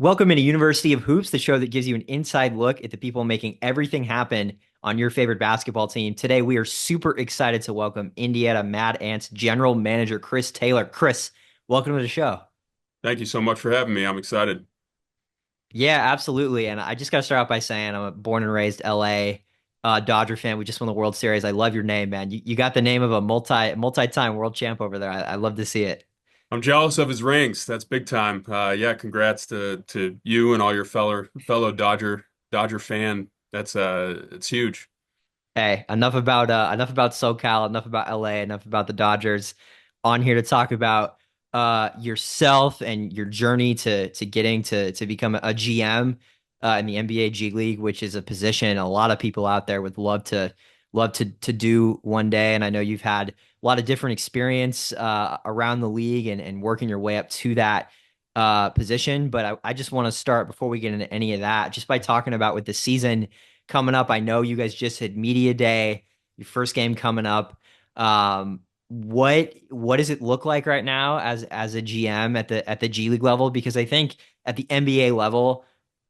Welcome into University of Hoops, the show that gives you an inside look at the people making everything happen on your favorite basketball team. Today, we are super excited to welcome Indiana Mad Ants General Manager Chris Taylor. Chris, welcome to the show. Thank you so much for having me. I'm excited. Yeah, absolutely. And I just got to start out by saying I'm a born and raised LA Dodger fan. We just won the World Series. I love your name, man. You got the name of a multi-time world champ over there. I love to see it. I'm jealous of his rings. That's big time. Yeah, congrats to you and all your fellow Dodger fan. That's it's huge. Hey, enough about SoCal, enough about LA, enough about the Dodgers. On here to talk about yourself and your journey to getting to become a GM in the NBA G League, which is a position a lot of people out there would love to do one day. And I know you've had a lot of different experience around the league and working your way up to that position. But I just want to start before we get into any of that, just by talking about with the season coming up. I know you guys just had media day, your first game coming up. What does it look like right now as a GM at the G League level? Because I think at the NBA level,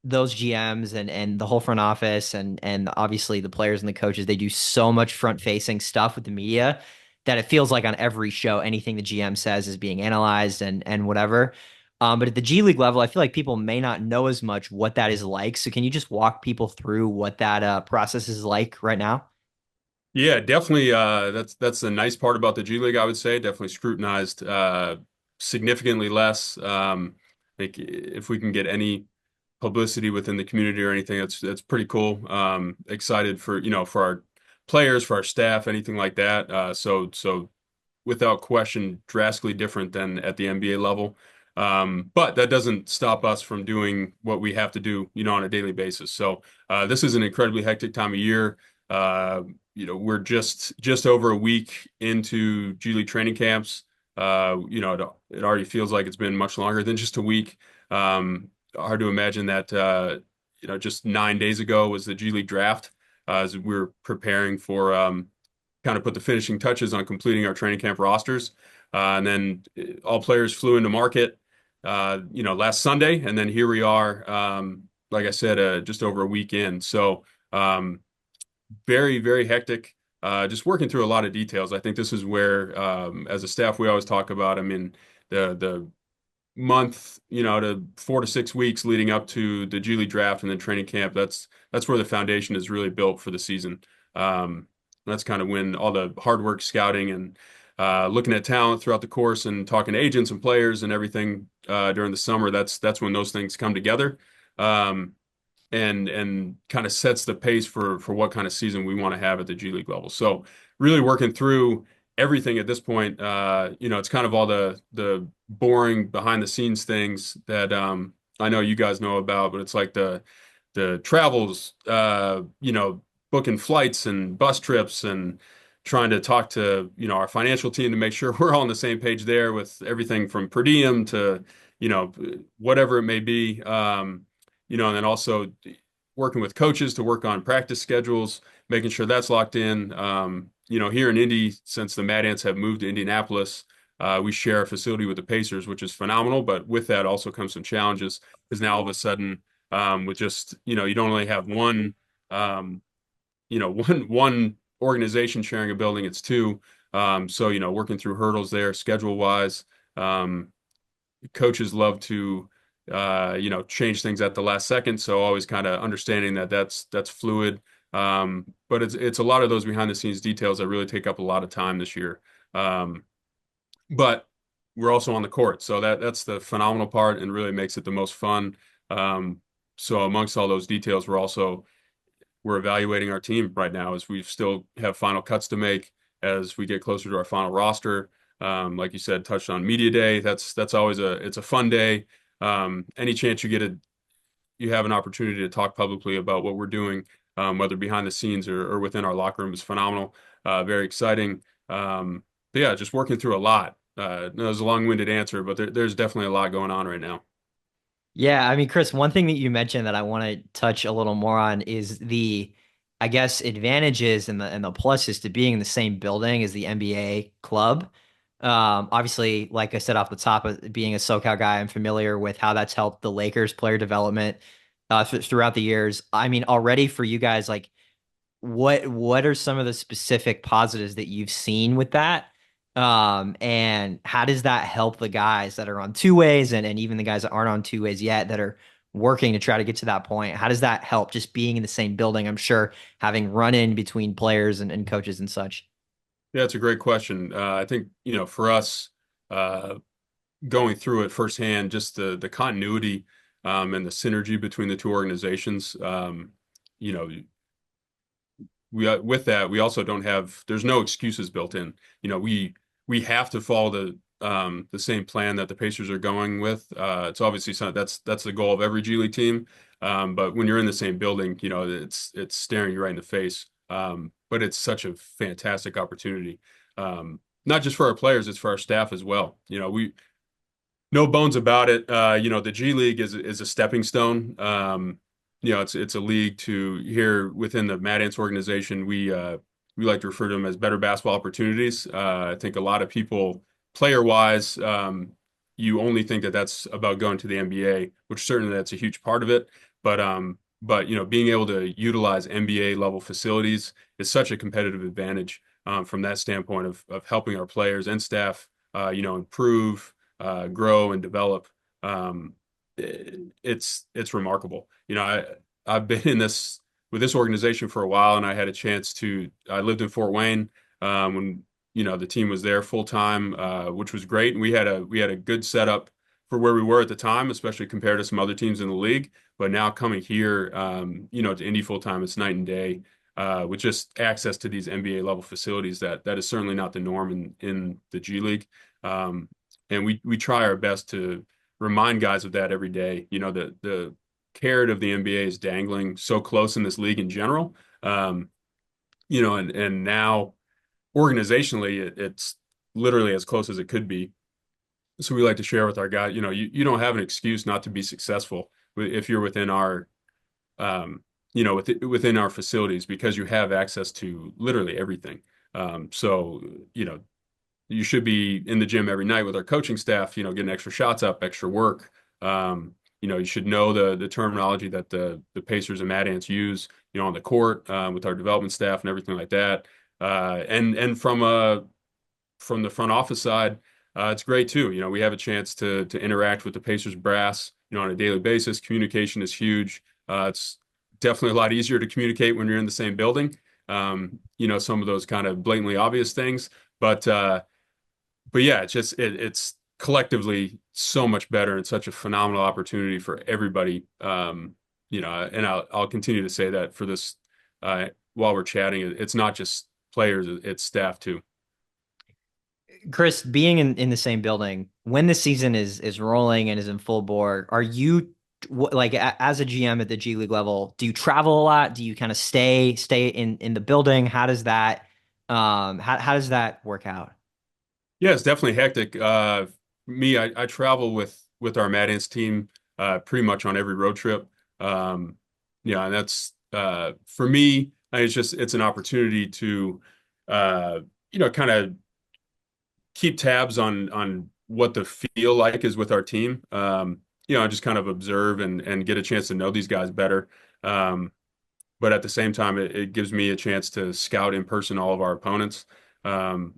those GMs and the whole front office and obviously the players and the coaches, they do so much front facing stuff with the media that it feels like on every show, anything the GM says is being analyzed and whatever. But at the G League level, I feel like people may not know as much what that is like. So can you just walk people through what that process is like right now? Yeah, definitely. That's the nice part about the G League, I would say. Definitely scrutinized significantly less. Like if we can get any publicity within the community or anything, that's pretty cool. Excited for for our players, for our staff, anything like that. So without question, drastically different than at the NBA level. But that doesn't stop us from doing what we have to do, on a daily basis. So this is an incredibly hectic time of year. Uh, we're just over a week into G League training camps. It already feels like it's been much longer than just a week. Hard to imagine that, just 9 days ago was the G League draft, as we are preparing for kind of put the finishing touches on completing our training camp rosters. And then all players flew into market, last Sunday. And then here we are, like I said, just over a week in. So very, very hectic. Just working through a lot of details. I think this is where, as a staff, we always talk about. I mean, the month, to 4 to 6 weeks leading up to the G League draft and then training camp. That's where the foundation is really built for the season. That's kind of when all the hard work scouting and looking at talent throughout the course and talking to agents and players and everything during the summer. That's when those things come together. Um, and kind of sets the pace for what kind of season we want to have at the G League level. So really working through everything at this point. It's kind of all the boring behind the scenes things that I know you guys know about, but it's like the travels, booking flights and bus trips and trying to talk to, our financial team to make sure we're all on the same page there with everything from per diem to, whatever it may be. And then also working with coaches to work on practice schedules, making sure that's locked in. Here in Indy, since the Mad Ants have moved to Indianapolis, we share a facility with the Pacers, which is phenomenal. But with that also comes some challenges because now all of a sudden, with just, you don't only have um, one organization sharing a building, it's two. So, working through hurdles there, schedule wise. Um, Coaches love to change things at the last second. So always kind of understanding that that's fluid. But it's a lot of those behind the scenes details that really take up a lot of time this year. Um, but we're also on the court, so that's the phenomenal part and really makes it the most fun. Um, so amongst all those details, we're evaluating our team right now as we still have final cuts to make as we get closer to our final roster. Like you said, touched on media day. That's always it's a fun day. Any chance you have an opportunity to talk publicly about what we're doing, whether behind the scenes or within our locker room is phenomenal. Very exciting. But yeah, just working through a lot. That was a long-winded answer, but there's definitely a lot going on right now. Yeah, I mean, Chris, one thing that you mentioned that I want to touch a little more on is I guess, advantages and the pluses to being in the same building as the NBA club. Obviously, like I said off the top, of being a SoCal guy, I'm familiar with how that's helped the Lakers player development throughout the years. I mean, already for you guys, like what are some of the specific positives that you've seen with that? And how does that help the guys that are on two ways and even the guys that aren't on two ways yet that are working to try to get to that point? How does that help just being in the same building? I'm sure having run in between players and coaches and such. Yeah, it's a great question. I think, for us, uh, going through it firsthand, just the continuity and the synergy between the two organizations. You know, we with that we also don't have there's no excuses built in. We have to follow the same plan that the Pacers are going with. It's obviously that's the goal of every G League team. But when you're in the same building, it's staring you right in the face. But it's such a fantastic opportunity. Not just for our players, it's for our staff as well. We no bones about it. The G League is a stepping stone. It's a league to here within the Mad Ants organization. We like to refer to them as better basketball opportunities. I think a lot of people, player wise, you only think that that's about going to the NBA, which certainly that's a huge part of it. But being able to utilize NBA level facilities is such a competitive advantage from that standpoint of helping our players and staff, improve, grow and develop. Um, it's remarkable. I've been in this with this organization for a while, and I had a chance to. I lived in Fort Wayne when the team was there full time, which was great. And we had a good setup for where we were at the time, especially compared to some other teams in the league. But now coming here, to Indy full time, it's night and day. With just access to these NBA level facilities, that is certainly not the norm in the G League. Um, and we try our best to remind guys of that every day. The carrot of the NBA is dangling so close in this league in general. And now organizationally, it's literally as close as it could be. So we like to share with our guys, you don't have an excuse not to be successful if you're within our, within our facilities because you have access to literally everything. So, you should be in the gym every night with our coaching staff, getting extra shots up, extra work. You should know the terminology that the Pacers and Mad Ants use, on the court with our development staff and everything like that. And from the front office side, it's great too. We have a chance to interact with the Pacers brass, on a daily basis. Communication is huge. It's definitely a lot easier to communicate when you're in the same building. Some of those kind of blatantly obvious things, but yeah, it's collectively so much better and such a phenomenal opportunity for everybody. And I'll continue to say that for this while we're chatting. It's not just players, it's staff too. Chris, being in the same building when the season is rolling and is in full bore, are you like as a GM at the G League level, do you travel a lot? Do you kind of stay in the building? How does that how does that work out? Yeah, it's definitely hectic. I travel with our Mad Ants team pretty much on every road trip. Yeah, and that's for me. It's an opportunity to kind of keep tabs on what the feel like is with our team. Just kind of observe and get a chance to know these guys better. Um, but at the same time, it gives me a chance to scout in person all of our opponents,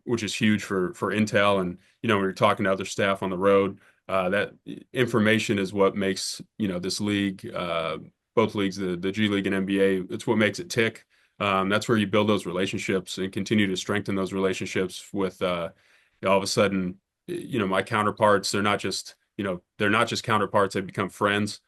which is huge for intel. And when you're talking to other staff on the road, that information is what makes this league, both leagues, the G League and NBA. It's what makes it tick. That's where you build those relationships and continue to strengthen those relationships with all of a sudden, my counterparts. They're not just counterparts. They become friends,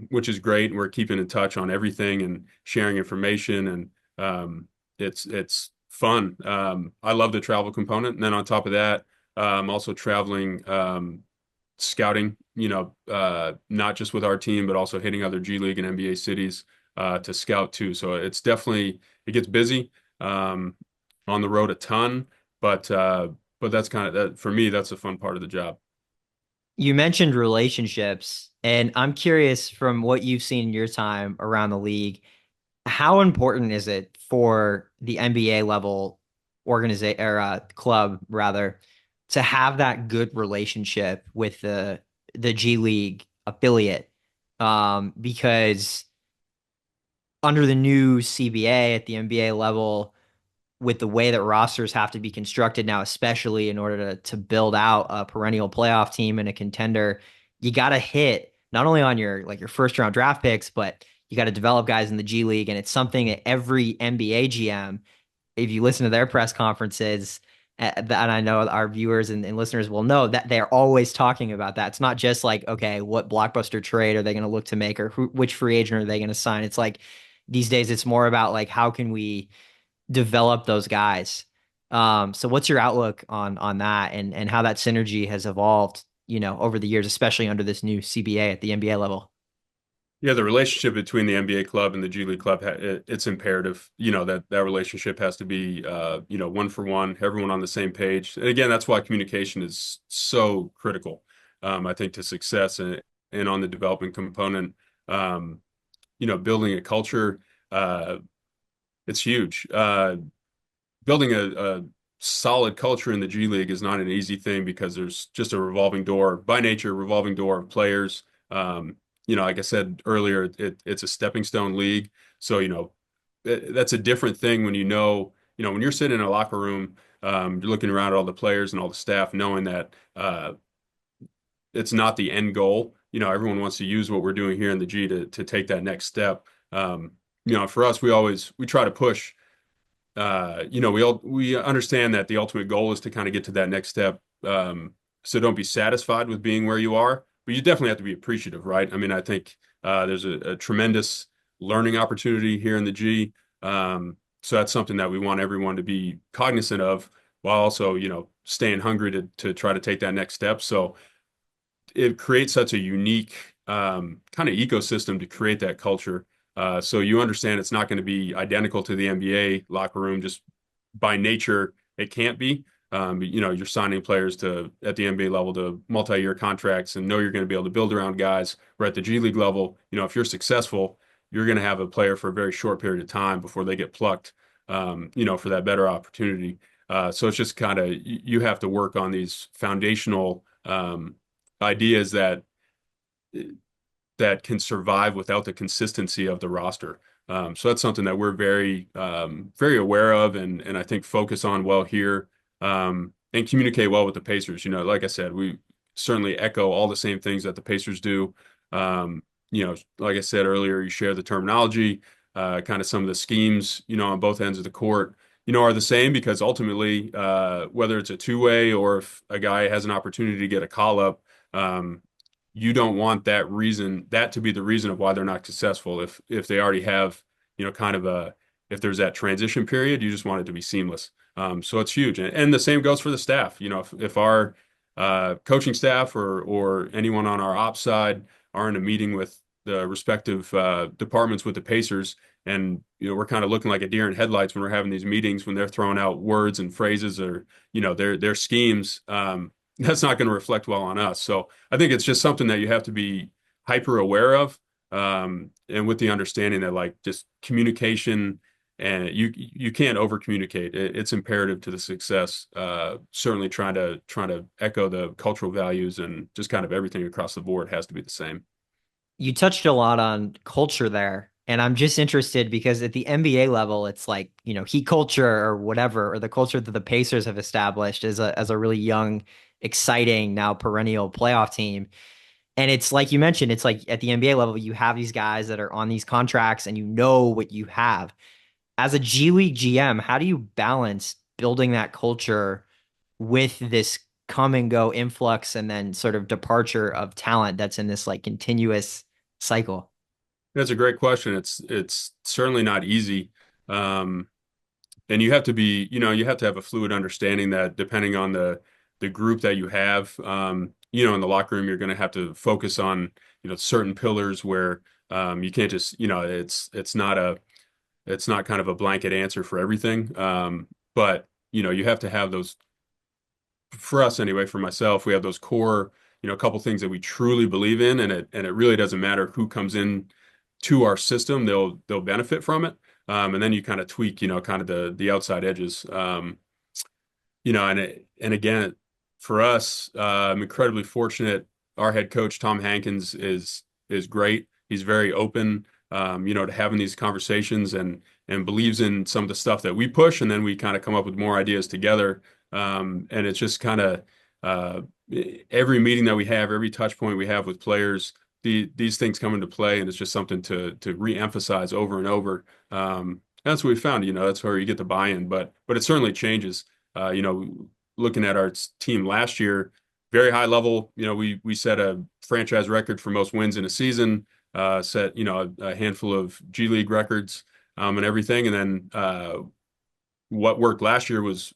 which is great. And we're keeping in touch on everything and sharing information, and it's fun. I love the travel component, and then on top of that, also traveling, scouting. Not just with our team, but also hitting other G League and NBA cities to scout too. So it gets busy on the road a ton, but that's kind of that for me. That's a fun part of the job. You mentioned relationships, and I'm curious from what you've seen in your time around the league, how important is it for the NBA level organization or club rather to have that good relationship with the G League affiliate, because under the new CBA at the NBA level, with the way that rosters have to be constructed now, especially in order to build out a perennial playoff team and a contender, you got to hit not only on your like your first round draft picks, but you got to develop guys in the G League, and it's something that every NBA GM, if you listen to their press conferences, and I know our viewers and listeners will know that they're always talking about that. It's not just like, okay, what blockbuster trade are they going to look to make, or which free agent are they going to sign? It's like these days, it's more about like how can we develop those guys. So what's your outlook on that and how that synergy has evolved, over the years, especially under this new CBA at the NBA level? Yeah, the relationship between the NBA club and the G League club, it's imperative, that that relationship has to be, one for one, everyone on the same page. And again, that's why communication is so critical, I think, to success and on the development component, um, building a culture, uh, it's huge. Building a solid culture in the G League is not an easy thing because there's just a revolving door, by nature, revolving door of players. Like I said earlier, it's a stepping stone league. So, that's a different thing when when you're sitting in a locker room, you're looking around at all the players and all the staff, knowing that it's not the end goal. Everyone wants to use what we're doing here in the G to take that next step. For us, we try to push we understand that the ultimate goal is to kind of get to that next step. So don't be satisfied with being where you are, but you definitely have to be appreciative, right? I mean, I think there's a tremendous learning opportunity here in the G. So that's something that we want everyone to be cognizant of, while also, staying hungry to try to take that next step. So it creates such a unique kind of ecosystem to create that culture. So you understand it's not going to be identical to the NBA locker room. Just by nature, it can't be. You're signing players at the NBA level to multi-year contracts and know you're going to be able to build around guys. Where at the G League level, if you're successful, you're going to have a player for a very short period of time before they get plucked, for that better opportunity. So it's just kind of you have to work on these foundational ideas that can survive without the consistency of the roster. So that's something that we're very very aware of, and I think focus on well here, and communicate well with the Pacers. Like I said, we certainly echo all the same things that the Pacers do. Like I said earlier, you share the terminology, kind of some of the schemes, on both ends of the court, are the same because ultimately, whether it's a two-way or if a guy has an opportunity to get a call up, um, you don't want that to be the reason of why they're not successful. If they already have, kind of if there's that transition period, you just want it to be seamless. So it's huge. And the same goes for the staff. If our coaching staff or anyone on our ops side are in a meeting with the respective departments with the Pacers, and we're kind of looking like a deer in headlights when we're having these meetings when they're throwing out words and phrases or their schemes. That's not going to reflect well on us. So I think it's just something that you have to be hyper aware of, and with the understanding that like just communication and you can't over communicate. It's imperative to the success. Certainly trying to echo the cultural values and just kind of everything across the board has to be the same. You touched a lot on culture there, and I'm just interested because at the NBA level, it's like, heat culture or whatever, or the culture that the Pacers have established as a really young, exciting, now perennial playoff team. And it's like you mentioned, it's like at the NBA level, you have these guys that are on these contracts and you know what you have. As a G League GM, how do you balance building that culture with this come and go influx and then sort of departure of talent that's in this like continuous cycle? That's a great question. It's certainly not easy. Um, and you have to have a fluid understanding that depending on the group that you have, in the locker room, you're going to have to focus on, certain pillars where you can't just, it's not kind of a blanket answer for everything. But you have to have those, for us anyway, for myself, we have those core, a couple things that we truly believe in, and it really doesn't matter who comes in to our system, they'll benefit from it. And then you kind of tweak, kind of the outside edges. And again, for us, I'm incredibly fortunate. Our head coach, Tom Hankins, is great. He's very open, to having these conversations and believes in some of the stuff that we push, and then we kind of come up with more ideas together. And it's just kind of uh, every meeting that we have, every touch point we have with players, these things come into play, and it's just something to reemphasize over and over. That's what we found. That's where you get the buy-in, but it certainly changes. Looking at our team last year, very high level. We set a franchise record for most wins in a season, set a handful of G League records, and everything. And then what worked last year was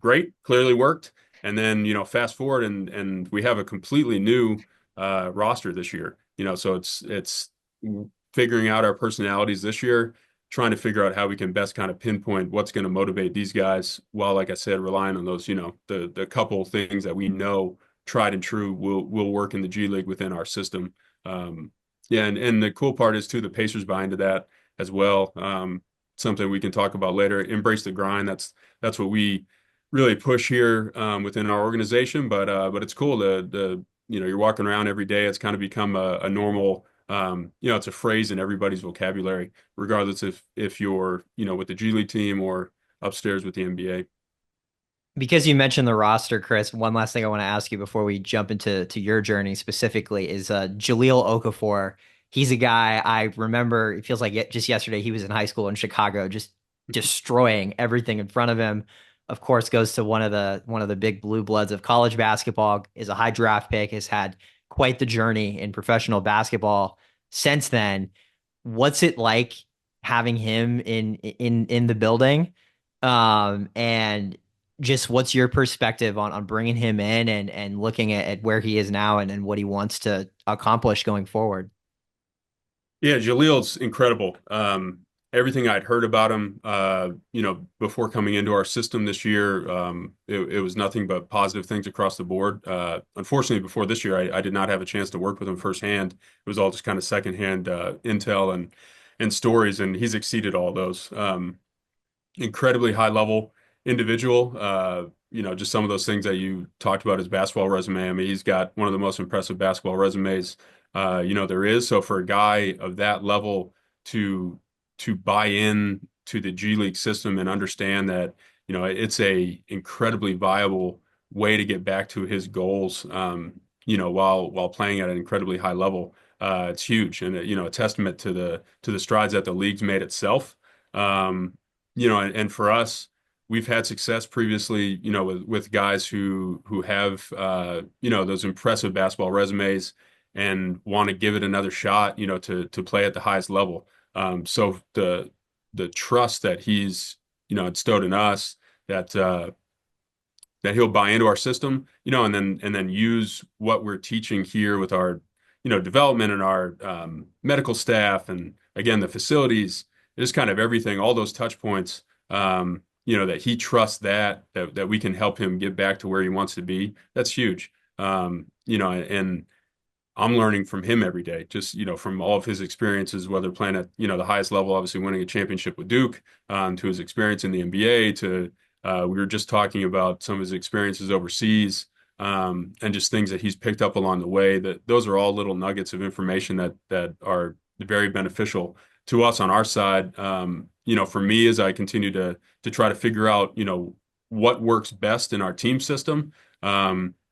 great, clearly worked. And then, fast forward and we have a completely new roster this year. So it's figuring out our personalities this year, trying to figure out how we can best kind of pinpoint what's going to motivate these guys while, like I said, relying on those, the couple things that we know tried and true will work in the G League within our system. Yeah, and the cool part is too, the Pacers buy into that as well. Something we can talk about later. Embrace the grind. That's what we really push here within our organization. But it's cool you're walking around every day. It's kind of become a normal it's a phrase in everybody's vocabulary, regardless if you're with the G League team or upstairs with the NBA. Because you mentioned the roster, Chris, one last thing I want to ask you before we jump into your journey specifically is Jahlil Okafor. He's a guy I remember, it feels like just yesterday he was in high school in Chicago, just destroying everything in front of him. Of course, goes to one of the big blue bloods of college basketball, is a high draft pick, has had quite the journey in professional basketball since then. What's it like having him in the building? And just what's your perspective on bringing him in and looking at where he is now and what he wants to accomplish going forward? Yeah, Jalil's incredible. Everything I'd heard about him, before coming into our system this year, it was nothing but positive things across the board. Unfortunately, before this year, I did not have a chance to work with him firsthand. It was all just kind of secondhand intel and stories, and he's exceeded all those. Incredibly high level individual. Just some of those things that you talked about his basketball resume. I mean, he's got one of the most impressive basketball resumes, there is. So for a guy of that level to buy in to the G League system and understand that, it's a incredibly viable way to get back to his goals, while playing at an incredibly high level. It's huge and a testament to the strides that the league's made itself. And for us, we've had success previously, with guys who have those impressive basketball resumes and want to give it another shot, to play at the highest level. So the trust that he's instilled in us that he'll buy into our system, and then use what we're teaching here with our development and our medical staff and again the facilities, just kind of everything, all those touch points, that he trusts that we can help him get back to where he wants to be. That's huge. And I'm learning from him every day, just, from all of his experiences, whether playing at, the highest level, obviously winning a championship with Duke, to his experience in the NBA, to, we were just talking about some of his experiences overseas, and just things that he's picked up along the way. That those are all little nuggets of information that are very beneficial to us on our side. For me, as I continue to try to figure out, what works best in our team system.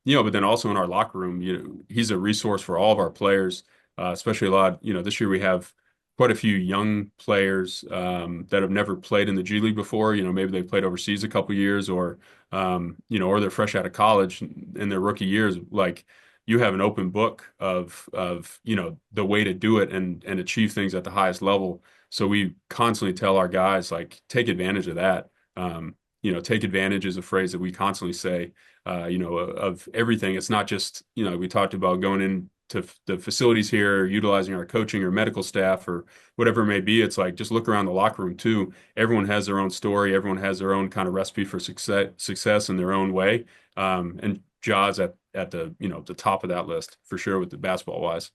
But then also in our locker room, he's a resource for all of our players, especially a lot. This year we have quite a few young players that have never played in the G League before. Maybe they played overseas a couple years, or they're fresh out of college in their rookie years. Like you have an open book of the way to do it and achieve things at the highest level. So we constantly tell our guys like take advantage of that. Take advantage is a phrase that we constantly say of everything. It's not just, we talked about going into the facilities here, utilizing our coaching or medical staff or whatever it may be. It's like, just look around the locker room too. Everyone has their own story. Everyone has their own kind of recipe for success in their own way. And Ja's at the top of that list for sure with the basketball wise.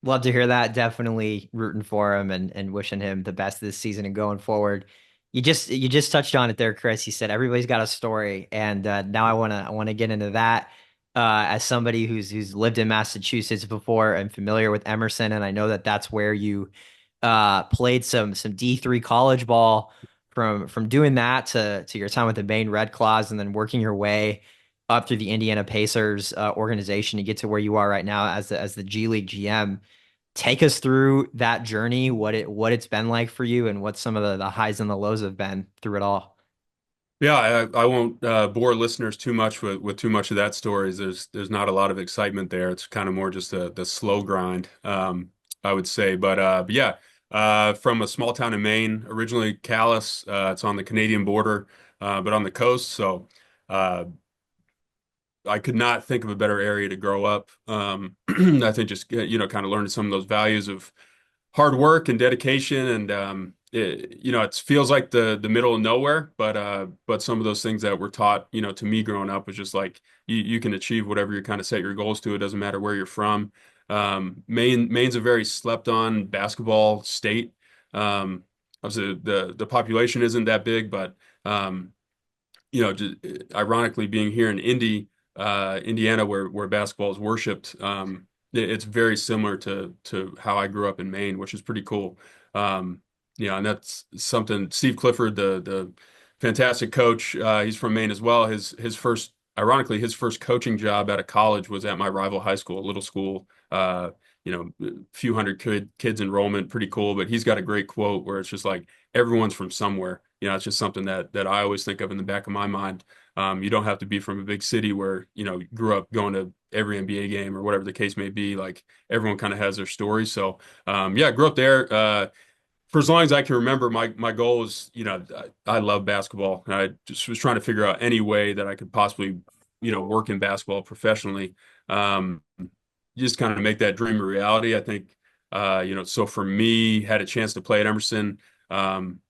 Love to hear that. Definitely rooting for him and wishing him the best this season and going forward. You just touched on it there, Chris. You said everybody's got a story, and now I wanna get into that. As somebody who's lived in Massachusetts before and familiar with Emerson, and I know that that's where you played some D3 college ball. From doing that to your time with the Maine Red Claws, and then working your way up through the Indiana Pacers organization to get to where you are right now as the G League GM. Take us through that journey, what it's been like for you, and what some of the highs and the lows have been through it all. Yeah, I won't bore listeners too much with too much of that story. There's not a lot of excitement there. It's kind of more just the slow grind, I would say. But yeah, from a small town in Maine, originally Calais. It's on the Canadian border, but on the coast. So uh, I could not think of a better area to grow up. I think just kind of learning some of those values of hard work and dedication and it feels like the middle of nowhere, but some of those things that were taught to me growing up was just like you can achieve whatever you kind of set your goals to. It doesn't matter where you're from. Maine's a very slept on basketball state. Obviously the population isn't that big, but um, just, ironically being here in Indiana, where basketball is worshipped, it's very similar to how I grew up in Maine, which is pretty cool. And that's something. Steve Clifford, the fantastic coach, he's from Maine as well. Ironically, his first coaching job out of college was at my rival high school, a little school. A few hundred kids enrollment, pretty cool. But he's got a great quote where it's just like everyone's from somewhere. It's just something that I always think of in the back of my mind. You don't have to be from a big city where, grew up going to every NBA game or whatever the case may be. Like everyone kind of has their story. So, yeah, I grew up there. For as long as I can remember, my goal was, I love basketball. And I just was trying to figure out any way that I could possibly, work in basketball professionally. Um, just kind of make that dream a reality. I think, so for me, had a chance to play at Emerson. Um,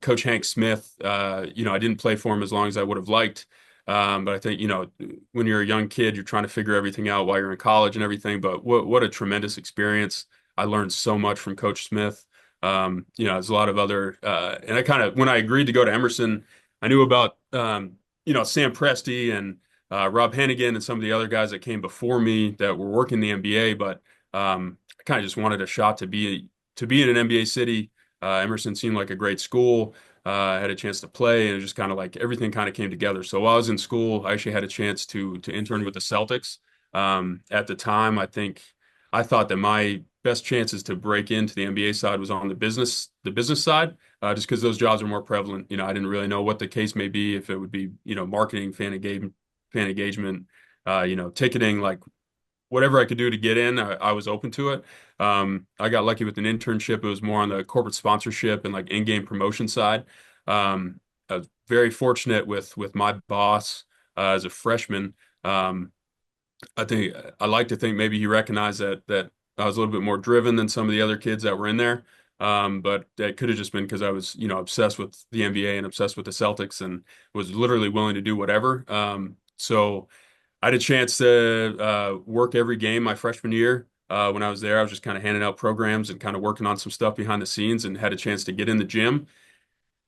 Coach Hank Smith, I didn't play for him as long as I would have liked. But I think, when you're a young kid, you're trying to figure everything out while you're in college and everything. But what a tremendous experience. I learned so much from Coach Smith. There's a lot of other, and when I agreed to go to Emerson, I knew about, Sam Presti and Rob Hennigan and some of the other guys that came before me that were working the NBA. But I kind of just wanted a shot to be in an NBA city. Emerson seemed like a great school. I had a chance to play, and it was just kind of like everything kind of came together. So while I was in school, I actually had a chance to intern with the Celtics. At the time, I thought that my best chances to break into the NBA side was on the business side, just because those jobs are more prevalent. I didn't really know what the case may be, if it would be, marketing, fan engagement, ticketing, like whatever I could do to get in, I was open to it. I got lucky with an internship. It was more on the corporate sponsorship and like in-game promotion side. I was very fortunate with my boss as a freshman. Um, I like to think maybe he recognized that I was a little bit more driven than some of the other kids that were in there. But that could have just been because I was, obsessed with the NBA and obsessed with the Celtics and was literally willing to do whatever. So I had a chance to work every game my freshman year. When I was there, I was just kind of handing out programs and kind of working on some stuff behind the scenes and had a chance to get in the gym.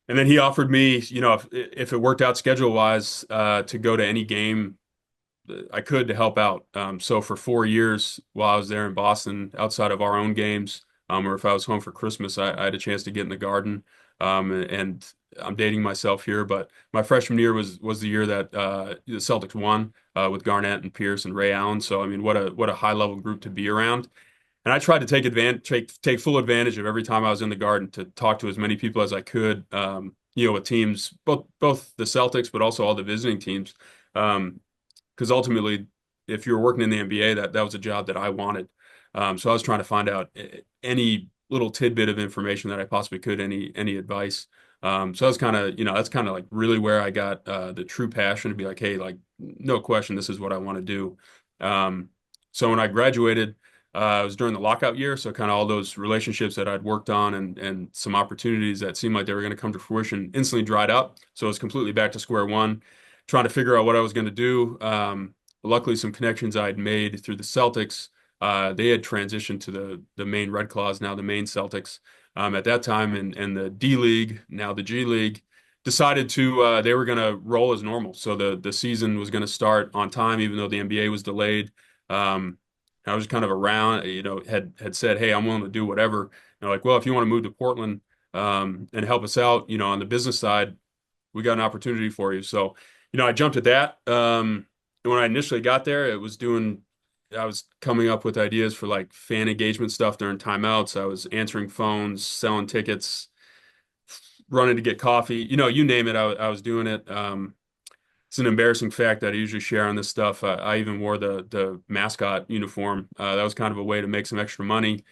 And then he offered me, if it worked out schedule wise, to go to any game I could to help out. So for 4 years while I was there in Boston, outside of our own games, or if I was home for Christmas, I had a chance to get in the garden. And I'm dating myself here, but my freshman year was the year that the Celtics won with Garnett and Pierce and Ray Allen. So I mean, what a high level group to be around. And I tried to take full advantage of every time I was in the garden to talk to as many people as I could. With teams, both the Celtics, but also all the visiting teams. Um, because ultimately, if you were working in the NBA, that was a job that I wanted. So I was trying to find out any little tidbit of information that I possibly could, any advice. So that's kind of like really where I got the true passion to be like, hey, like no question, this is what I want to do. Um, so when I graduated, it was during the lockout year, so kind of all those relationships that I'd worked on and some opportunities that seemed like they were going to come to fruition instantly dried up. So it was completely back to square one, trying to figure out what I was going to do. Luckily, some connections I'd made through the Celtics, they had transitioned to the Maine Red Claws, now the Maine Celtics. at that time, and the D League, now the G League, decided to they were going to roll as normal. So the season was going to start on time, even though the NBA was delayed. Um, I was kind of around, had said, "Hey, I'm willing to do whatever." And they're like, "Well, if you want to move to Portland and help us out, on the business side, we got an opportunity for you." So, I jumped at that. And when I initially got there, I was coming up with ideas for like fan engagement stuff during timeouts. I was answering phones, selling tickets, running to get coffee, you name it, I was doing it. It's an embarrassing fact that I usually share on this stuff. I even wore the mascot uniform. That was kind of a way to make some extra money.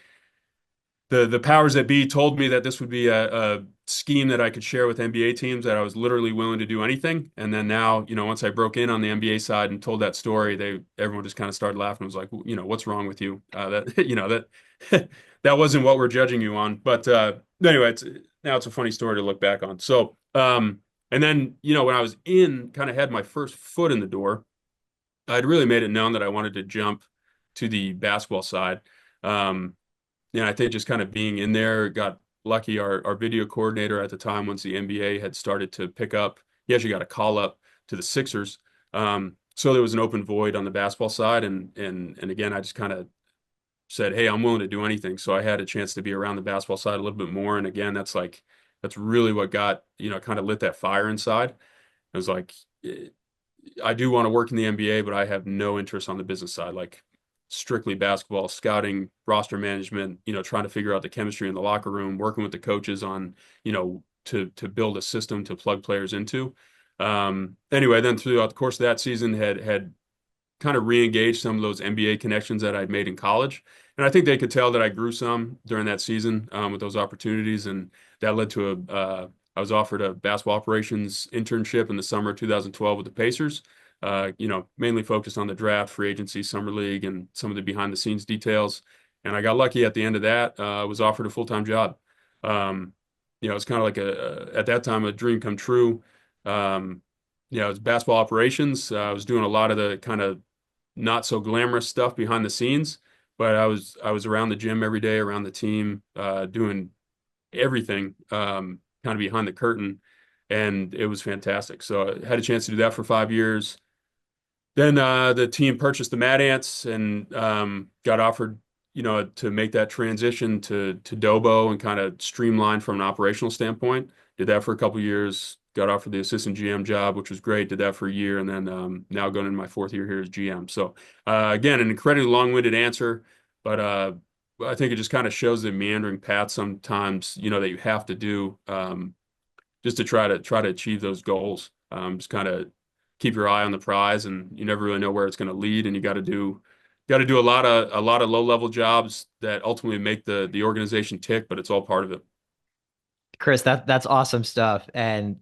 The powers that be told me that this would be a scheme that I could share with NBA teams, that I was literally willing to do anything. And then now, once I broke in on the NBA side and told that story, everyone just kind of started laughing. It was like, what's wrong with you? That that that wasn't what we're judging you on. But anyway, now it's a funny story to look back on. So and then when I was kind of had my first foot in the door, I'd really made it known that I wanted to jump to the basketball side. Um, I think just kind of being in there, got lucky. Our video coordinator at the time, once the NBA had started to pick up, he actually got a call up to the Sixers. So there was an open void on the basketball side, and again, I just kind of said, "Hey, I'm willing to do anything." So I had a chance to be around the basketball side a little bit more, and again, that's really what got kind of lit that fire inside. It was like, I do want to work in the NBA, but I have no interest on the business side, like strictly basketball, scouting, roster management, trying to figure out the chemistry in the locker room, working with the coaches on, to build a system to plug players into. Anyway, then throughout the course of that season, had kind of re-engaged some of those NBA connections that I'd made in college. And I think they could tell that I grew some during that season with those opportunities. And that led to I was offered a basketball operations internship in the summer of 2012 with the Pacers, mainly focused on the draft, free agency, summer league, and some of the behind the scenes details. And I got lucky at the end of that, was offered a full-time job. It's kind of like at that time, a dream come true. It was basketball operations. I was doing a lot of the kind of not so glamorous stuff behind the scenes, but I was around the gym every day, around the team, doing everything kind of behind the curtain, and it was fantastic. So I had a chance to do that for 5 years. Then the team purchased the Mad Ants and got offered, to make that transition to Dobo and kind of streamline from an operational standpoint. Did that for a couple years. Got offered the assistant GM job, which was great. Did that for a year, and then now going into my fourth year here as GM. So again, an incredibly long-winded answer, but I think it just kind of shows the meandering path sometimes, that you have to do just to try to achieve those goals. Just kind of keep your eye on the prize, and you never really know where it's going to lead, and you got to do a lot of low-level jobs that ultimately make the organization tick, but it's all part of it. Chris, that's awesome stuff. And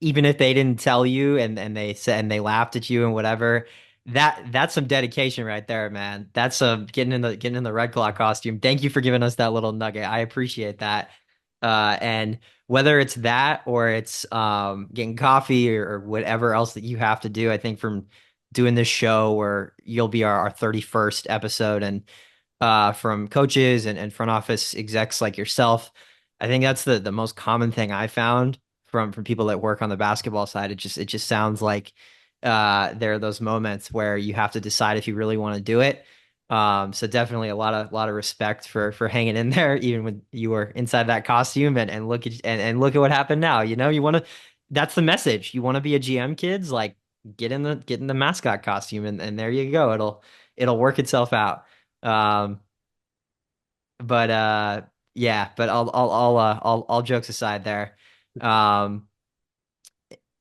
even if they didn't tell you and they said and they laughed at you and whatever, that's some dedication right there, man. That's getting in the Red Claw costume. Thank you for giving us that little nugget. I appreciate that. And whether it's that or it's getting coffee or whatever else that you have to do, I think from doing this show where you'll be our 31st episode and from coaches and front office execs like yourself. I think that's the most common thing I found from people that work on the basketball side. It just sounds like there are those moments where you have to decide if you really want to do it. So definitely a lot of respect for hanging in there, even when you were inside that costume and look at what happened now. You want to that's the message. You want to be a GM, kids, like get in the mascot costume and there you go. It'll work itself out. Um, but yeah, but all jokes aside there. Um,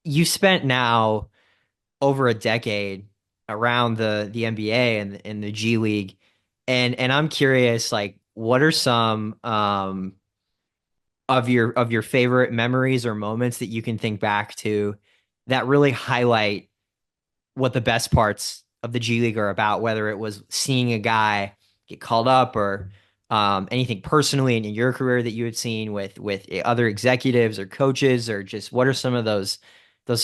you spent now over a decade around the NBA and the G League, and I'm curious, like, what are some of your favorite memories or moments that you can think back to that really highlight what the best parts of the G League are about, whether it was seeing a guy get called up or anything personally in your career that you had seen with other executives or coaches, or just what are some of those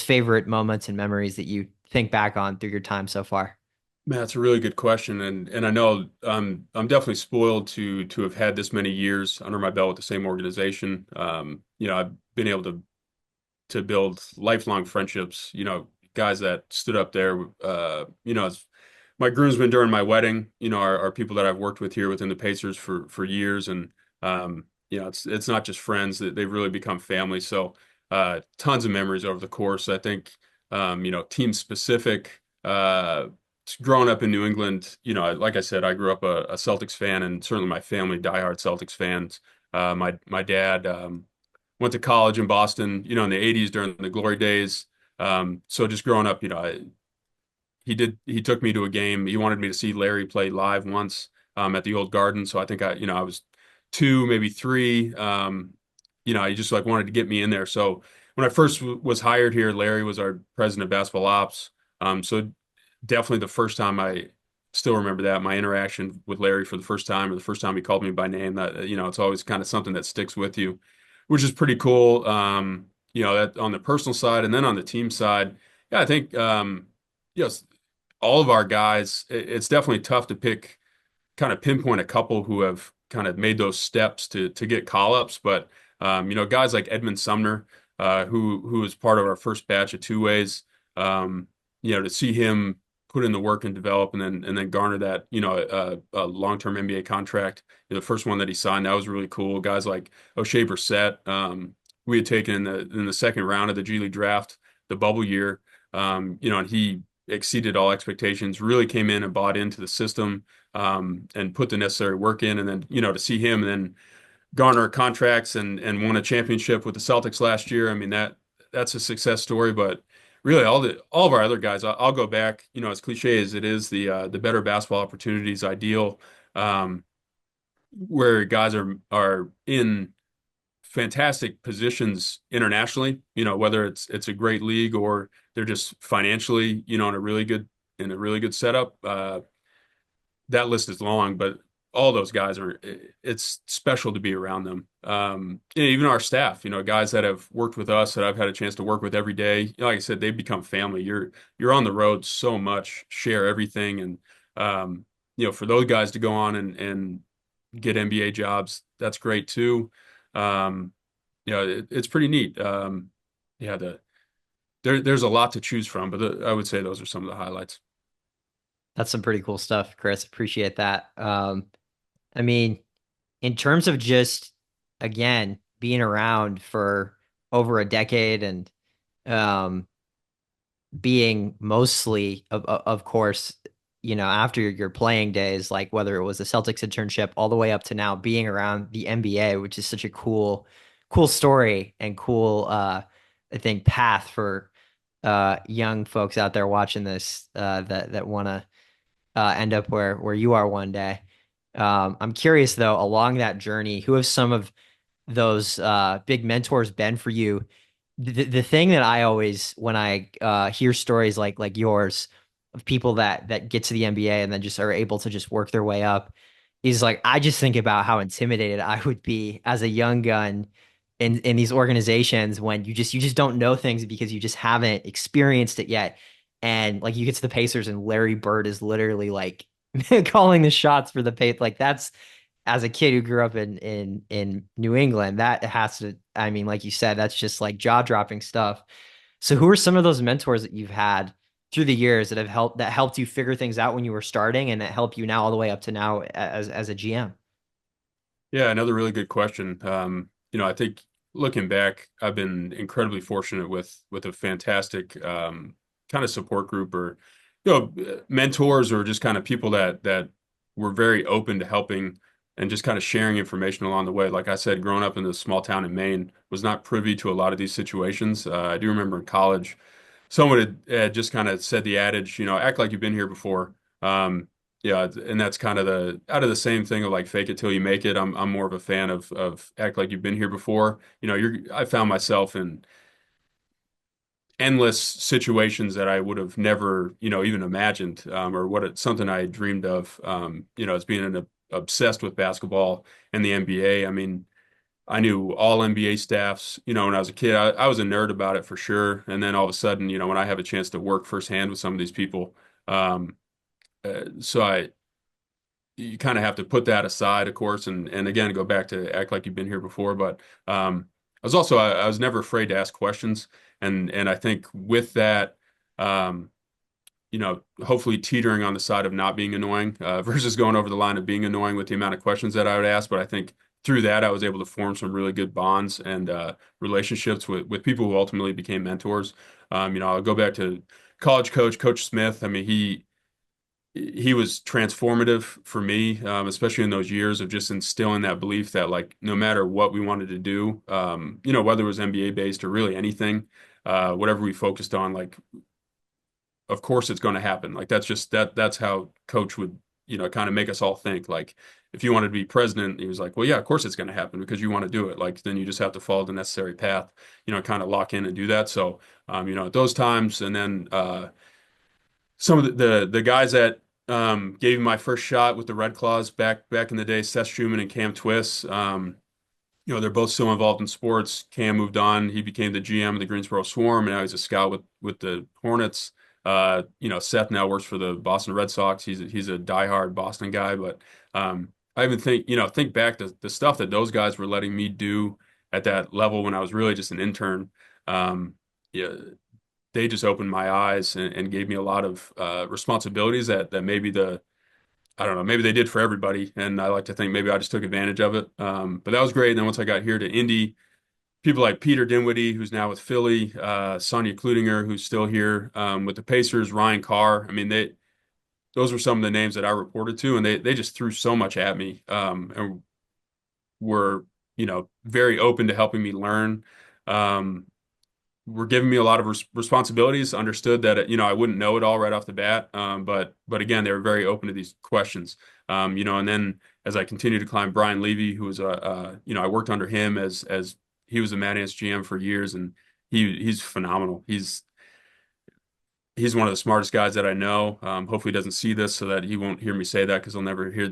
favorite moments and memories that you think back on through your time so far? Man, that's a really good question, and I know I'm definitely spoiled to have had this many years under my belt with the same organization. I've been able to build lifelong friendships. Guys that stood up there. As my groomsmen during my wedding. Are people that I've worked with here within the Pacers for years, and it's not just friends; that they've really become family. So, tons of memories over the course. I think, team specific. Growing up in New England, like I said, I grew up a Celtics fan, and certainly my family diehard Celtics fans. My dad went to college in Boston, in the 80s during the glory days. So just growing up, he took me to a game. He wanted me to see Larry play live once at the old Garden. So I think I was two, maybe three. He just like wanted to get me in there. So when I first was hired here, Larry was our president of basketball ops. So definitely the first time I still remember that my interaction with Larry for the first time, or the first time he called me by name. That it's always kind of something that sticks with you, which is pretty cool. That on the personal side, and then on the team side, yeah, I think yes, all of our guys. It's definitely tough to kind of pinpoint a couple who have kind of made those steps to get call ups, but guys like Edmund Sumner, who was part of our first batch of two ways. To see him put in the work and develop, and then garner that a long-term NBA contract. The first one that he signed, that was really cool. Guys like O'Shea Brissett, we had taken in the second round of the G League draft, the bubble year. And he exceeded all expectations. Really came in and bought into the system, and put the necessary work in. And then to see him and then garner contracts and won a championship with the Celtics last year. I mean that's a success story. But really, all of our other guys, I'll go back. As cliche as it is, the better basketball opportunities ideal, um, where guys are in fantastic positions internationally. Whether it's a great league or they're just financially, in a really good setup. That list is long, but all those guys it's special to be around them. Even our staff, guys that have worked with us that I've had a chance to work with every day. Like I said, they've become family. You're on the road so much, share everything. And, for those guys to go on and get NBA jobs, that's great too. Um, it's pretty neat. Yeah, there's a lot to choose from, but I would say those are some of the highlights. That's some pretty cool stuff, Chris. Appreciate that. I mean, in terms of just again being around for over a decade and um being mostly of course, after your playing days, like whether it was a Celtics internship all the way up to now being around the NBA, which is such a cool story and cool I think path for young folks out there watching this that want to end up where you are one day. I'm curious though, along that journey, who have some of those big mentors been for you? The thing that I always, when I hear stories like yours of people that get to the NBA and then just are able to just work their way up, is like I just think about how intimidated I would be as a young gun in these organizations when you just don't know things because you just haven't experienced it yet. And like you get to the Pacers and Larry Bird is literally like calling the shots for the pace. Like that's as a kid who grew up in New England, that has to, I mean, like you said, that's just like jaw-dropping stuff. So who are some of those mentors that you've had through the years that helped you figure things out when you were starting and that help you now all the way up to now as a GM? Yeah, another really good question. I think looking back, I've been incredibly fortunate with a fantastic kind of support group, or mentors, or just kind of people that were very open to helping and just kind of sharing information along the way. Like I said, growing up in this small town in Maine, was not privy to a lot of these situations. I do remember in college, someone had just kind of said the adage, act like you've been here before. Um, yeah, and that's kind of the out of the same thing of like fake it till you make it. I'm more of a fan of act like you've been here before. I found myself in endless situations that I would have never, even imagined, or something I had dreamed of, as being obsessed with basketball and the NBA. I mean, I knew all NBA staffs, when I was a kid. I was a nerd about it for sure. And then all of a sudden, when I have a chance to work firsthand with some of these people, um, so you kind of have to put that aside, of course, and again go back to act like you've been here before. But I was never afraid to ask questions, and I think with that, um, hopefully teetering on the side of not being annoying versus going over the line of being annoying with the amount of questions that I would ask. But I think through that, I was able to form some really good bonds and relationships with people who ultimately became mentors. I'll go back to college Coach Smith. I mean, he was transformative for me, especially in those years of just instilling that belief that like no matter what we wanted to do, whether it was NBA based or really anything, whatever we focused on, like of course it's going to happen. Like that's how coach would, kind of make us all think. Like if you wanted to be president, he was like, well, yeah, of course it's going to happen because you want to do it. Like then you just have to follow the necessary path, kind of lock in and do that. So, at those times, and then some of the guys that gave me my first shot with the Red Claws back in the day, Seth Truman and Cam Twiss. They're both still involved in sports. Cam moved on. He became the GM of the Greensboro Swarm, and now he's a scout with the Hornets. Seth now works for the Boston Red Sox. He's a diehard Boston guy, but I even think back to the stuff that those guys were letting me do at that level when I was really just an intern. Yeah, they just opened my eyes and gave me a lot of responsibilities that maybe I don't know, maybe they did for everybody. And I like to think maybe I just took advantage of it. But that was great. And then once I got here to Indy, people like Peter Dinwiddie, who's now with Philly, Sonia Kludinger, who's still here with the Pacers, Ryan Carr. I mean, those were some of the names that I reported to, and they just threw so much at me and were, very open to helping me learn. Um, were giving me a lot of responsibilities, understood that, I wouldn't know it all right off the bat. But again, they were very open to these questions. And then as I continued to climb, Brian Levy, who was I worked under him as he was a Mad Ants GM for years, and he's phenomenal. He's one of the smartest guys that I know. Hopefully he doesn't see this so that he won't hear me say that because I'll never hear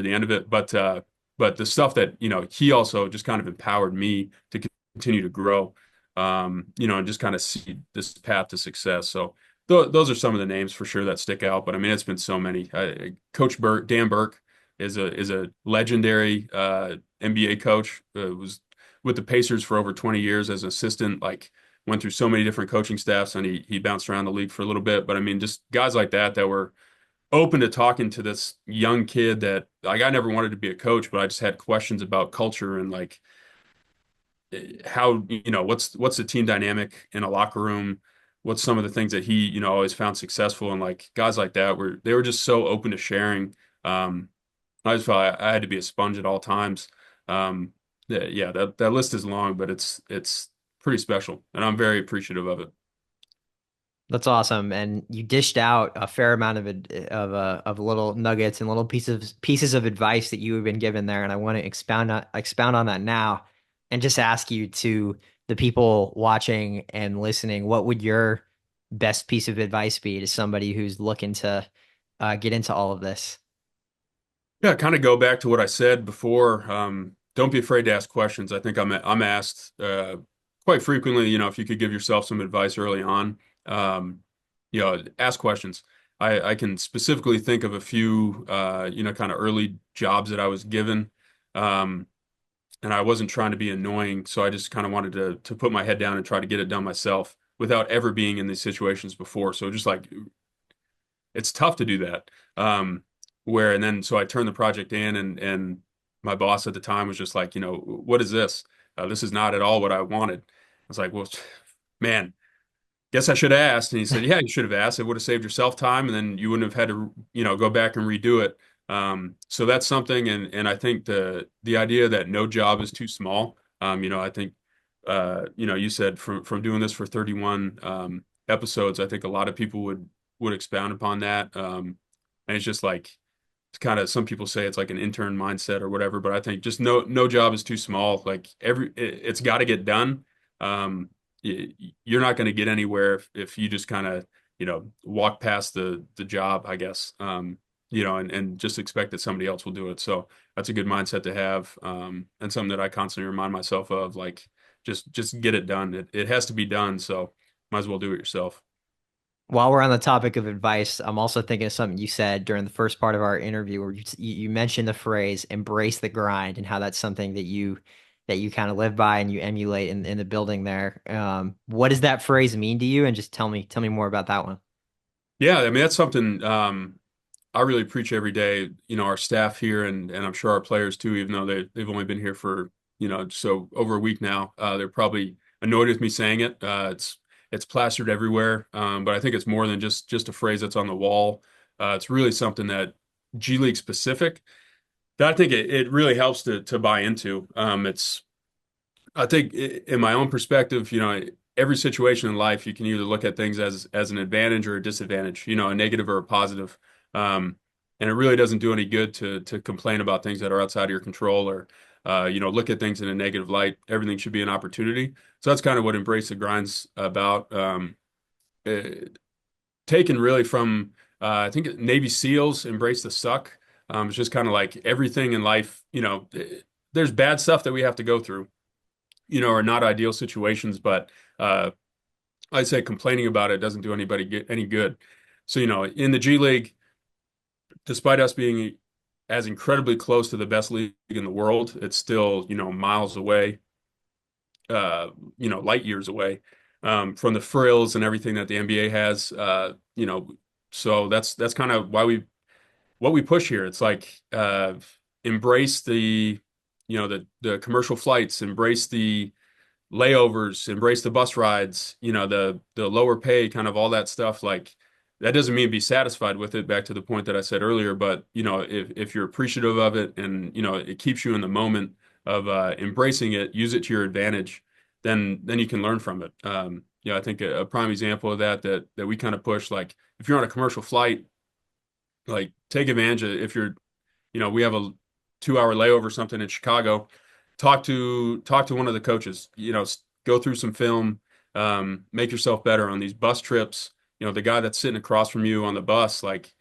the end of it. But the stuff that, he also just kind of empowered me to continue to grow, and just kind of see this path to success. So those are some of the names for sure that stick out. But I mean, it's been so many. Coach Dan Burke is a legendary NBA coach. Was with the Pacers for over 20 years as an assistant. Like went through so many different coaching staffs, and he bounced around the league for a little bit. But I mean, just guys like that were open to talking to this young kid that like I never wanted to be a coach, but I just had questions about culture and like how, what's the team dynamic in a locker room? What's some of the things that he, always found successful, and like guys like that they were just so open to sharing. I just felt I had to be a sponge at all times. Yeah, that list is long, but it's pretty special, and I'm very appreciative of it. That's awesome, and you dished out a fair amount of little nuggets and little pieces of advice that you have been given there, and I want to expound on that now, and just ask you to the people watching and listening, what would your best piece of advice be to somebody who's looking to get into all of this? Yeah, kind of go back to what I said before. Don't be afraid to ask questions. I think I'm asked quite frequently, if you could give yourself some advice early on. Ask questions. I can specifically think of a few, kind of early jobs that I was given, um, and I wasn't trying to be annoying, so I just kind of wanted to put my head down and try to get it done myself without ever being in these situations before. So just like it's tough to do that. And then so I turned the project in, and my boss at the time was just like, what is this? This is not at all what I wanted. I was like, well, man, guess I should have asked. And he said, yeah, you should have asked. It would have saved yourself time, and then you wouldn't have had to, go back and redo it. So that's something, and I think the idea that no job is too small. I think, you said from doing this for 31 episodes, I think a lot of people would expound upon that. And it's just like it's kind of some people say it's like an intern mindset or whatever, but I think just no job is too small. Like it's got to get done. Um, you're not going to get anywhere if you just kind of walk past the job, I guess. And just expect that somebody else will do it. So that's a good mindset to have, and something that I constantly remind myself of. Like just get it done. It has to be done. So might as well do it yourself. While we're on the topic of advice, I'm also thinking of something you said during the first part of our interview where you mentioned the phrase "embrace the grind" and how that's something that you kind of live by and you emulate in the building there. What does that phrase mean to you? And just tell me more about that one. Yeah, I mean that's something I really preach every day. Our staff here and I'm sure our players too, even though they've only been here for so over a week now. They're probably annoyed with me saying it. It's plastered everywhere, but I think it's more than just a phrase that's on the wall. It's really something that G League specific that I think it really helps to buy into. It's I think in my own perspective, every situation in life, you can either look at things as an advantage or a disadvantage, a negative or a positive. Um, and it really doesn't do any good to complain about things that are outside of your control or look at things in a negative light. Everything should be an opportunity. So that's kind of what Embrace the Grind's about. Uh, Taken really from I think Navy SEALs, Embrace the Suck. It's just kind of like everything in life, there's bad stuff that we have to go through are not ideal situations, but uh, I'd say complaining about it doesn't do anybody get any good. So, in the G League, despite us being as incredibly close to the best league in the world, it's still, miles away, light years away from the frills and everything that the NBA has. So that's kind of why what we push here. It's like embrace the commercial flights, embrace the layovers, embrace the bus rides, the lower pay, kind of all that stuff. Like that doesn't mean be satisfied with it. Back to the point that I said earlier, but if you're appreciative of it and it keeps you in the moment of embracing it, use it to your advantage, then you can learn from it. I think a prime example of that we kind of push, like if you're on a commercial flight, like take advantage of if you're we have a 2 hour layover or something in Chicago. Talk to one of the coaches. Go through some film, make yourself better on these bus trips. The guy that's sitting across from you on the bus, like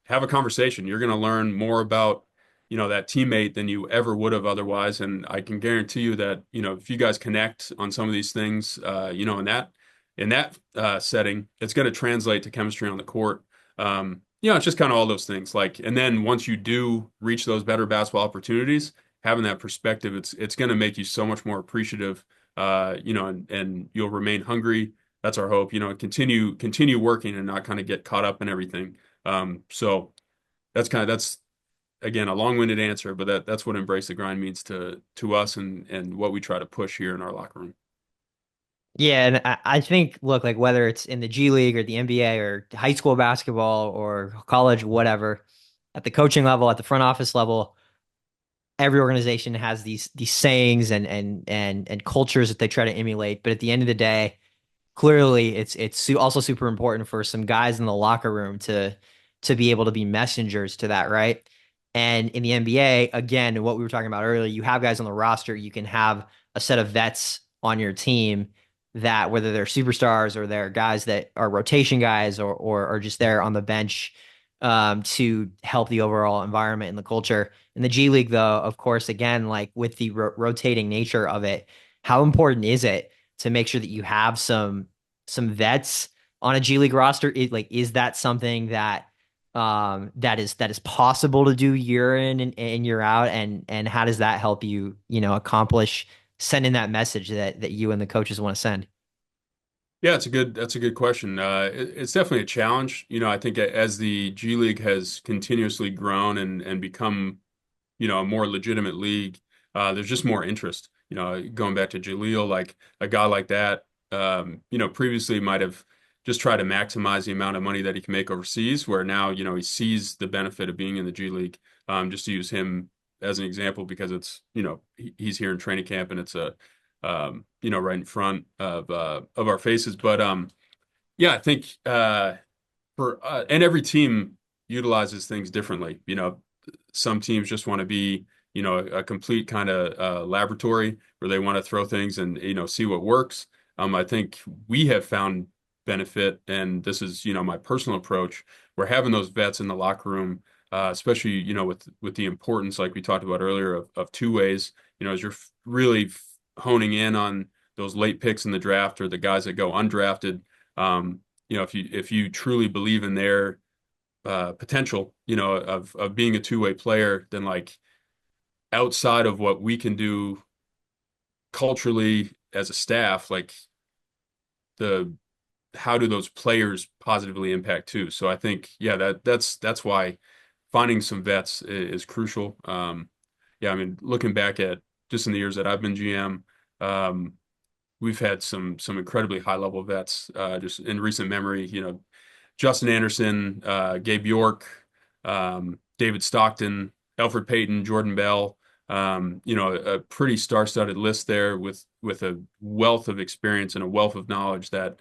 have a conversation. You're going to learn more about that teammate than you ever would have otherwise. And I can guarantee you that if you guys connect on some of these things, in that setting, it's going to translate to chemistry on the court. It's just kind of all those things. Like, and then once you do reach those better basketball opportunities, having that perspective, it's going to make you so much more appreciative. And you'll remain hungry. That's our hope. Continue working and not kind of get caught up in everything. So that's again a long-winded answer, but that's what embrace the grind means to us and what we try to push here in our locker room. Yeah, and I think, look, like whether it's in the G League or the NBA or high school basketball or college, whatever, at the coaching level, at the front office level, every organization has these sayings and cultures that they try to emulate. But at the end of the day, clearly also super important for some guys in the locker room to be able to be messengers to that, right? And in the NBA, again, what we were talking about earlier, you have guys on the roster, you can have a set of vets on your team that whether they're superstars or they're guys that are rotation guys or just there on the bench to help the overall environment and the culture. In the G League, though, of course, again, like with the rotating nature of it, how important is it to make sure that you have some vets on a G League roster? Is that something that is possible to do year in and year out? And how does that help you, accomplish sending that message that you and the coaches want to send? Yeah, that's a good question. It's definitely a challenge. I think as the G League has continuously grown and become, a more legitimate league, there's just more interest. Going back to Jahlil, like a guy like that, previously might have just tried to maximize the amount of money that he can make overseas, where now, he sees the benefit of being in the G League. Just to use him as an example, because it's, he's here in training camp and it's right in front of our faces. But yeah, I think for and every team utilizes things differently. Some teams just want to be, a complete kind of laboratory where they want to throw things and, see what works. I think we have found benefit, and this is, my personal approach. We're having those vets in the locker room, especially, with the importance, like we talked about earlier, of two ways. As you're really honing in on those late picks in the draft or the guys that go undrafted. if you truly believe in their potential, of being a two-way player, then like outside of what we can do culturally as a staff, like the how do those players positively impact too? So I think, yeah, that's why finding some vets is crucial. Yeah, I mean, looking back at just in the years that I've been GM, um, we've had some incredibly high level vets just in recent memory. Justin Anderson, Gabe York, David Stockton, Alfred Payton, Jordan Bell. A pretty star-studded list there with a wealth of experience and a wealth of knowledge that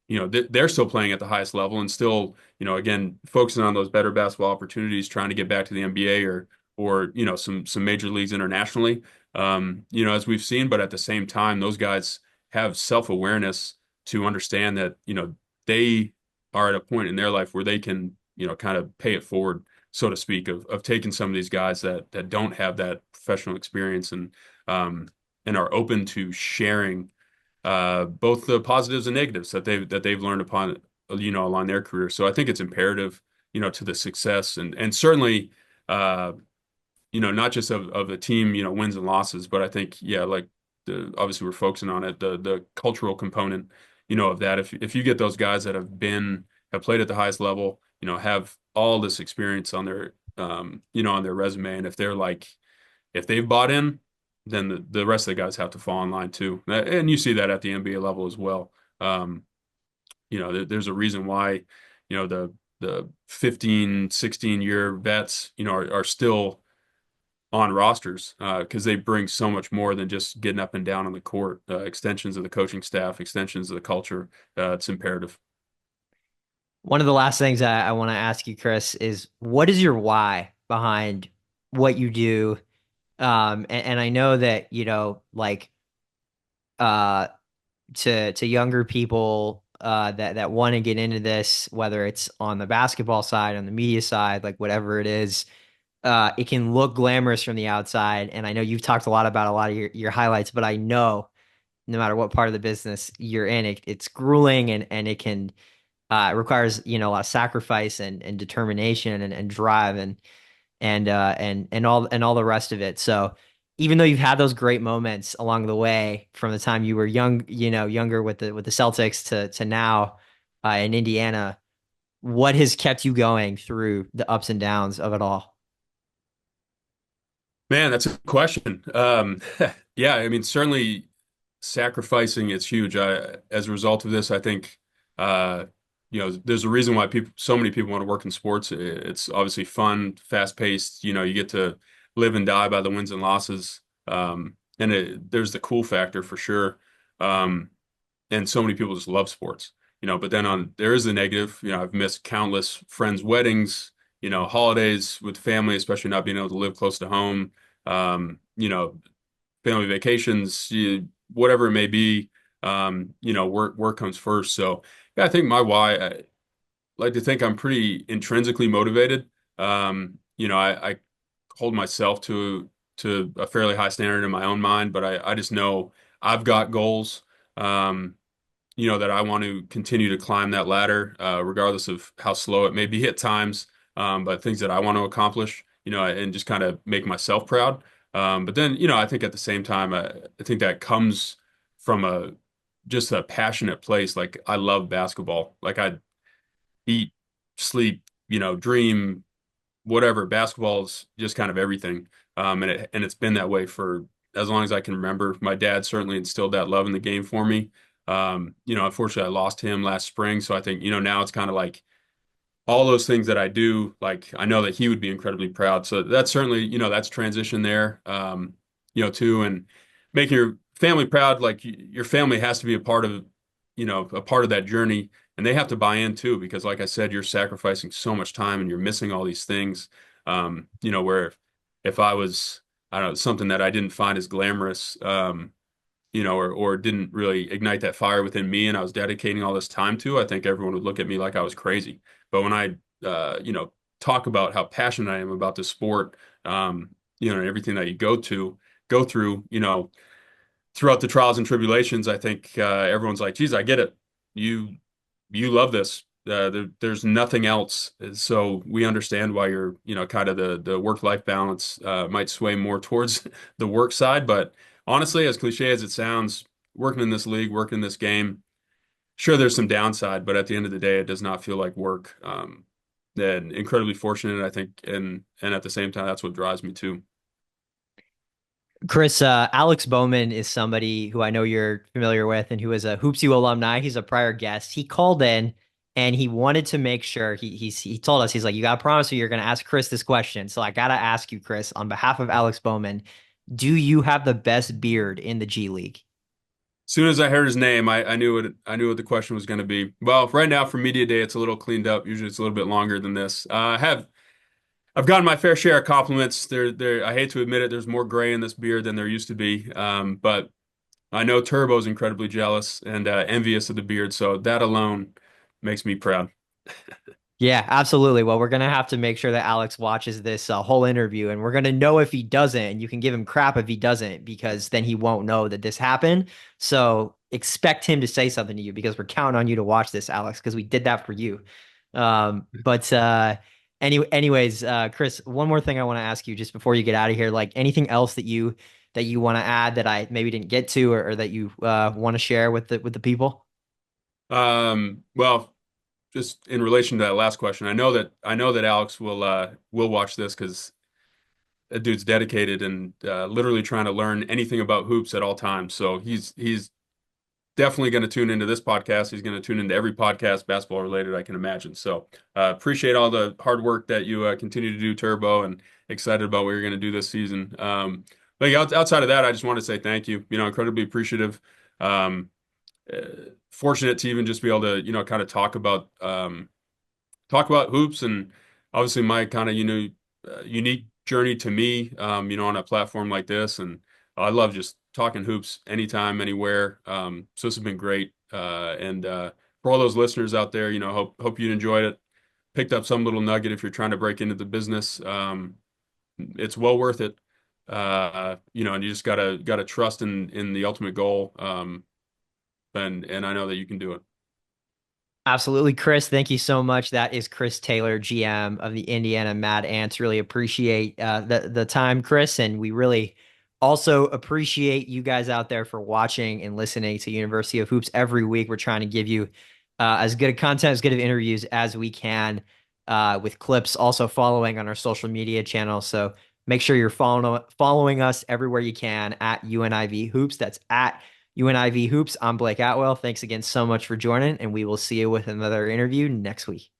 they're still playing at the highest level and still, again, focusing on those better basketball opportunities, trying to get back to the NBA or some major leagues internationally. As we've seen, but at the same time, those guys have self-awareness to understand that, they are at a point in their life where they can, kind of pay it forward, so to speak, of taking some of these guys that don't have that professional experience and are open to sharing both the positives and negatives that they've learned upon, along their career. So I think it's imperative, to the success and certainly not just of the team, wins and losses, but I think, yeah, like obviously we're focusing on it, the cultural component, of that. If you get those guys that have played at the highest level, have all this experience on their resume, and if they've bought in, then the rest of the guys have to fall in line too. And you see that at the NBA level as well. Um, there's a reason why, the 15, 16-year vets, are still on rosters because they bring so much more than just getting up and down on the court. Extensions of the coaching staff, extensions of the culture. It's imperative. One of the last things I want to ask you, Chris, is what is your why behind what you do? And I know that, like uh to younger people that want to get into this, whether it's on the basketball side, on the media side, like whatever it is, it can look glamorous from the outside. And I know you've talked a lot about a lot of your highlights, but I know no matter what part of the business you're in, it's grueling and it can it requires, a lot of sacrifice and determination and drive and all the rest of it. So even though you've had those great moments along the way from the time you were young, younger with the Celtics to now in Indiana, what has kept you going through the ups and downs of it all? Man, that's a question. Yeah, I mean, certainly sacrificing is huge. As a result of this, I think, there's a reason why so many people want to work in sports. It's obviously fun, fast-paced. You get to live and die by the wins and losses. And there's the cool factor for sure. Um, and so many people just love sports, but then there is the negative. I've missed countless friends' weddings, holidays with family, especially not being able to live close to home, um, you know, family vacations, whatever it may be. Work comes first. So yeah, I think my why, I like to think I'm pretty intrinsically motivated. I hold myself to a fairly high standard in my own mind, but I just know I've got goals. Um, that I want to continue to climb that ladder, regardless of how slow it may be at times, but things that I want to accomplish, and just kind of make myself proud. But then, I think at the same time, I think that comes from just a passionate place. Like I love basketball. Like I eat, sleep, dream, whatever. Basketball's just kind of everything. And it's been that way for as long as I can remember. My dad certainly instilled that love in the game for me. Unfortunately, I lost him last spring, so I think, now it's kind of like all those things that I do, like I know that he would be incredibly proud. So that's certainly, that's transition there, too, and making your family proud. Like your family has to be a part of that journey, and they have to buy in too, because like I said, you're sacrificing so much time and you're missing all these things. Where if I was, I don't know, something that I didn't find as glamorous, or didn't really ignite that fire within me, and I was dedicating all this time to, I think everyone would look at me like I was crazy. But when I, talk about how passionate I am about the sport, and everything that you go through, throughout the trials and tribulations, I think everyone's like, geez, I get it. You you love this. There's nothing else. So we understand why you're, kind of the work-life balance might sway more towards the work side. But honestly, as cliche as it sounds, working in this league, working in this game, sure, there's some downside, but at the end of the day, it does not feel like work. And incredibly fortunate, I think, and at the same time, that's what drives me too. Chris, Alex Bowman is somebody who I know you're familiar with and who is a Hoops U alumni. He's a prior guest. He called in and he wanted to make sure he told us, he's like, you gotta promise me you're gonna ask Chris this question. So I gotta ask you, Chris, on behalf of Alex Bowman, do you have the best beard in the G League? As soon as I heard his name, I knew what the question was going to be. Well, right now for media day, it's a little cleaned up. Usually, it's a little bit longer than this. I've gotten my fair share of compliments. I hate to admit it, there's more gray in this beard than there used to be. But I know Turbo's incredibly jealous and envious of the beard, so that alone makes me proud. Yeah, absolutely. Well, we're gonna have to make sure that Alex watches this whole interview, and we're gonna know if he doesn't, and you can give him crap if he doesn't, because then he won't know that this happened. So expect him to say something to you because we're counting on you to watch this, Alex, because we did that for you. Anyways, Chris, one more thing I want to ask you just before you get out of here, like anything else that you want to add that I maybe didn't get to, or that you want to share with the people? Well, just in relation to that last question, I know that Alex will watch this because that dude's dedicated and literally trying to learn anything about hoops at all times. So he's definitely going to tune into this podcast. He's going to tune into every podcast basketball related I can imagine. So appreciate all the hard work that you continue to do, Turbo, and excited about what you're going to do this season. But yeah, outside of that, I just want to say thank you. Incredibly appreciative. Um, uh, Fortunate to even just be able to kind of talk about hoops and obviously my kind of unique journey to me on a platform like this. And I love just talking hoops anytime, anywhere. So this has been great. And for all those listeners out there, hope you enjoyed it. Picked up some little nugget if you're trying to break into the business. It's well worth it. And you just gotta trust in the ultimate goal. And I know that you can do it. Absolutely, Chris. Thank you so much. That is Chris Taylor, GM of the Indiana Mad Ants. Really appreciate the time, Chris, and we really also appreciate you guys out there for watching and listening to University of Hoops every week. We're trying to give you as good of content, as good of interviews as we can, with clips. Also following on our social media channels. So make sure you're following us everywhere you can at UNIV Hoops. That's at UNIV Hoops. I'm Blake Atwell. Thanks again so much for joining, and we will see you with another interview next week.